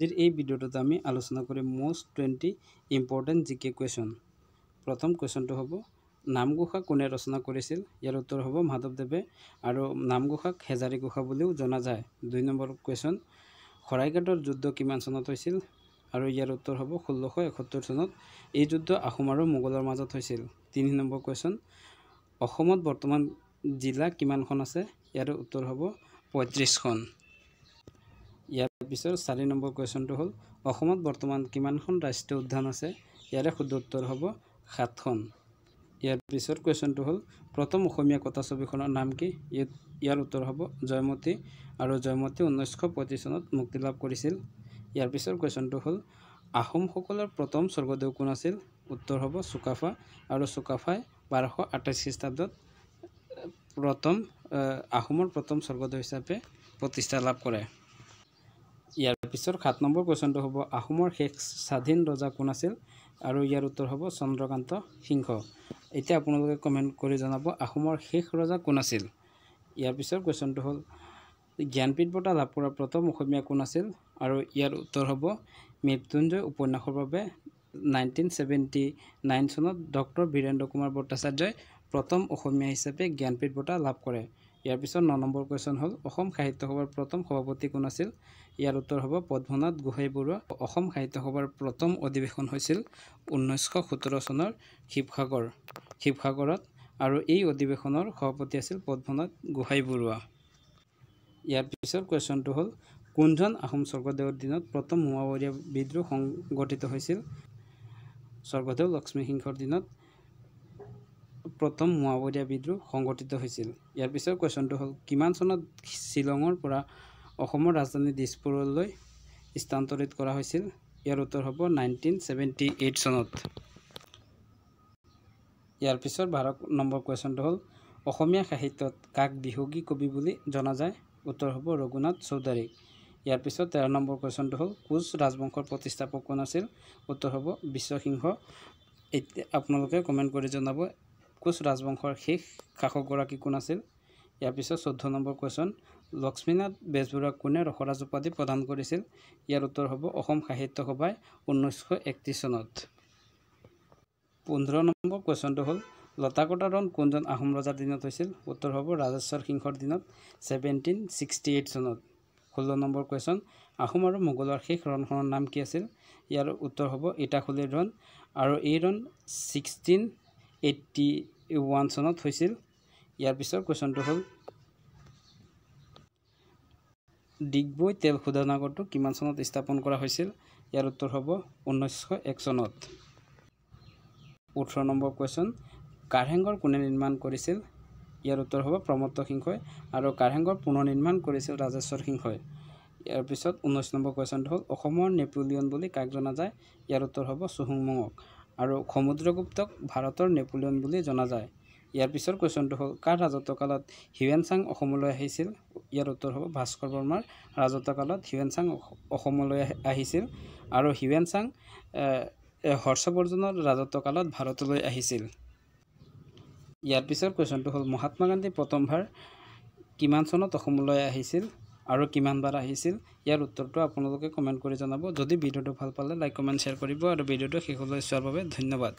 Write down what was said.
আজিৰ এই ভিডিঅ'টোত আমি আলোচনা কৰিম মোষ্ট 20 ইম্পৰ্টেণ্ট জিকে কুৱেশ্যন। প্ৰথম কুৱেশ্যনটো হ'ব নামঘোষা কোনে ৰচনা কৰিছিল? ইয়াৰ উত্তৰ হ'ব মাধৱদেৱে আৰু নামঘোষাক হেজাৰী ঘোষা বুলিও জনা যায়। 2 নম্বৰ কুৱেশ্যন শৰাইঘাটৰ যুদ্ধ কিমান চনত হৈছিল? আৰু ইয়াৰ উত্তৰ হ'ব 1671 চনত। এই যুদ্ধ আহোম আৰু মোগলৰ মাজত হৈছিল। 3 নম্বৰ কুৱেশ্যন অসমত বৰ্তমান জিলা কিমানখন আছে? ইয়াৰ উত্তৰ হ'ব 35খন। ইয়াৰ পিছৰ 4 নম্বৰ কুৱেশ্যনটো হ'ল অসমত বৰ্তমান কিমানখন ৰাষ্ট্ৰীয় উদ্যান আছে? ইয়াৰে শুদ্ধ উত্তৰ হ'ব 7খন। ইয়াৰ পিছৰ কুৱেশ্যনটো হ'ল প্ৰথম অসমীয়া কথা ছবিখনৰ নাম কি? ইয়াৰ উত্তৰ হ'ব জয়মতী আৰু জয়মতী 1935 চনত মুক্তি লাভ কৰিছিল। ইয়াৰ পিছৰ কুৱেশ্যনটো হ'ল আহোমসকলৰ প্ৰথম স্বৰ্গদেউ কোন আছিল? উত্তৰ হ'ব চুকাফা আৰু চুকাফাই 1228 খ্ৰীষ্টাব্দত আহোমৰ প্ৰথম স্বৰ্গদেউ হিচাপে প্ৰতিষ্ঠা লাভ কৰে। ইয়াৰ পিছৰ 7 নম্বৰ কুৱেশ্যনটো হ'ব আহোমৰ শেষ স্বাধীন ৰজা কোন আছিল? আৰু ইয়াৰ উত্তৰ হ'ব চন্দ্ৰকান্ত সিংহ। এতিয়া আপোনালোকে কমেণ্ট কৰি জনাব আহোমৰ শেষ ৰজা কোন আছিল? ইয়াৰ পিছৰ কুৱেশ্যনটো হ'ল জ্ঞানপীঠ বঁটা লাভ কৰা প্ৰথম অসমীয়া কোন আছিল? আৰু ইয়াৰ উত্তৰ হ'ব মৃত্যুঞ্জয় উপন্যাসৰ বাবে 1979 চনত ডক্টৰ বীৰেন্দ্ৰ কুমাৰ ভট্টাচাৰ্যই প্ৰথম অসমীয়া হিচাপে জ্ঞানপীঠ বঁটা লাভ কৰে। ইয়াৰ পিছত 9 নম্বৰ কুৱেশ্যন হ'ল অসম সাহিত্য সভাৰ প্ৰথম সভাপতি কোন আছিল? ইয়াৰ উত্তৰ হ'ব পদ্মনাথ গোহাঁই বৰুৱা। অসম সাহিত্য সভাৰ প্ৰথম অধিৱেশন হৈছিল 1917 চনৰ শিৱসাগৰত আৰু এই অধিৱেশনৰ সভাপতি আছিল পদ্মনাথ গোহাঁই বৰুৱা। ইয়াৰ পিছৰ কুৱেশ্যনটো হ'ল কোনজন আহোম স্বৰ্গদেউৰ দিনত প্ৰথম মোৱামৰীয়া বিদ্ৰোহ সংগঠিত হৈছিল? স্বৰ্গদেউ লক্ষ্মীসিংহৰ দিনত প্ৰথম মোৱামৰীয়া বিদ্ৰোহ সংগঠিত হৈছিল। ইয়াৰ পিছৰ কুৱেশ্যনটো হ'ল কিমান চনত শ্বিলঙৰ পৰা অসমৰ ৰাজধানী দিছপুৰলৈ স্থানান্তৰিত কৰা হৈছিল? ইয়াৰ উত্তৰ হ'ব 1978 চনত। ইয়াৰ পিছৰ 12 নম্বৰ কুৱেশ্যনটো হ'ল অসমীয়া সাহিত্যত কাক বিহুগী কবি বুলি জনা যায়? উত্তৰ হ'ব ৰঘুনাথ চৌধুৰীক। ইয়াৰ পিছত 13 নম্বৰ কুৱেশ্যনটো হ'ল কোচ ৰাজবংশৰ প্ৰতিষ্ঠাপক কোন আছিল? উত্তৰ হ'ব বিশ্বসিংহ। এতিয়া আপোনালোকে কমেণ্ট কৰি জনাব কোচ ৰাজবংশৰ শেষ শাসকগৰাকী কোন আছিল? ইয়াৰ পিছত 14 নম্বৰ কুৱেশ্যন লক্ষ্মীনাথ বেজবৰুৱাক কোনে ৰসৰাজ উপাধি প্ৰদান কৰিছিল? ইয়াৰ উত্তৰ হ'ব অসম সাহিত্য সভাই 1931 চনত। 15 নম্বৰ কুৱেশ্যনটো হ'ল লতাকটা ৰণ কোনজন আহোম ৰজাৰ দিনত হৈছিল? উত্তৰ হ'ব ৰাজেশ্বৰ সিংহৰ দিনত 1768 চনত। 16 নম্বৰ কুৱেশ্যন আহোম আৰু মোগলৰ শেষ ৰণখনৰ নাম কি আছিল? ইয়াৰ উত্তৰ হ'ব ইটাখুলিৰ ৰণ আৰু এই ৰণ 1681 চনত হৈছিল। ইয়াৰ পিছৰ কুৱেশ্যনটো হ'ল ডিগবৈ তেল শোধনাগাৰটো কিমান চনত স্থাপন কৰা হৈছিল? ইয়াৰ উত্তৰ হ'ব 1901 চনত। 18 নম্বৰ কুৱেশ্যন কাৰেংঘৰ কোনে নিৰ্মাণ কৰিছিল? ইয়াৰ উত্তৰ হ'ব প্ৰমত্ত সিংহই আৰু কাৰেংঘৰ পুনৰ নিৰ্মাণ কৰিছিল ৰাজেশ্বৰ সিংহই। ইয়াৰ পিছত 19 নম্বৰ কুৱেশ্যনটো হ'ল অসমৰ নেপোলিয়ন বুলি কাক জনা যায়? ইয়াৰ উত্তৰ হ'ব চুহুংমুঙক আৰু সমুদ্ৰগুপ্তক ভাৰতৰ নেপোলিয়ন বুলি জনা যায়। ইয়াৰ পিছৰ কুৱেশ্যনটো হ'ল কাৰ ৰাজত্বকালত হিউৱেন চাং অসমলৈ আহিছিল? ইয়াৰ উত্তৰ হ'ব ভাস্কৰ বৰ্মাৰ ৰাজত্বকালত হিউৱেন চাং অসমলৈ আহিছিল আৰু হিউৱেন চাং হৰ্ষবৰ্ধনৰ ৰাজত্বকালত ভাৰতলৈ আহিছিল। ইয়াৰ পিছৰ কুৱেশ্যনটো হ'ল মহাত্মা গান্ধী প্ৰথমবাৰ কিমান চনত অসমলৈ আহিছিল আৰু কিমানবাৰ আহিছিল? ইয়াৰ উত্তৰটো আপোনালোকে কমেণ্ট কৰি জনাব। যদি ভিডিঅ'টো ভাল পালে লাইক কমেণ্ট শ্বেয়াৰ কৰিব আৰু ভিডিঅ'টো শেষলৈ চোৱাৰ বাবে ধন্যবাদ।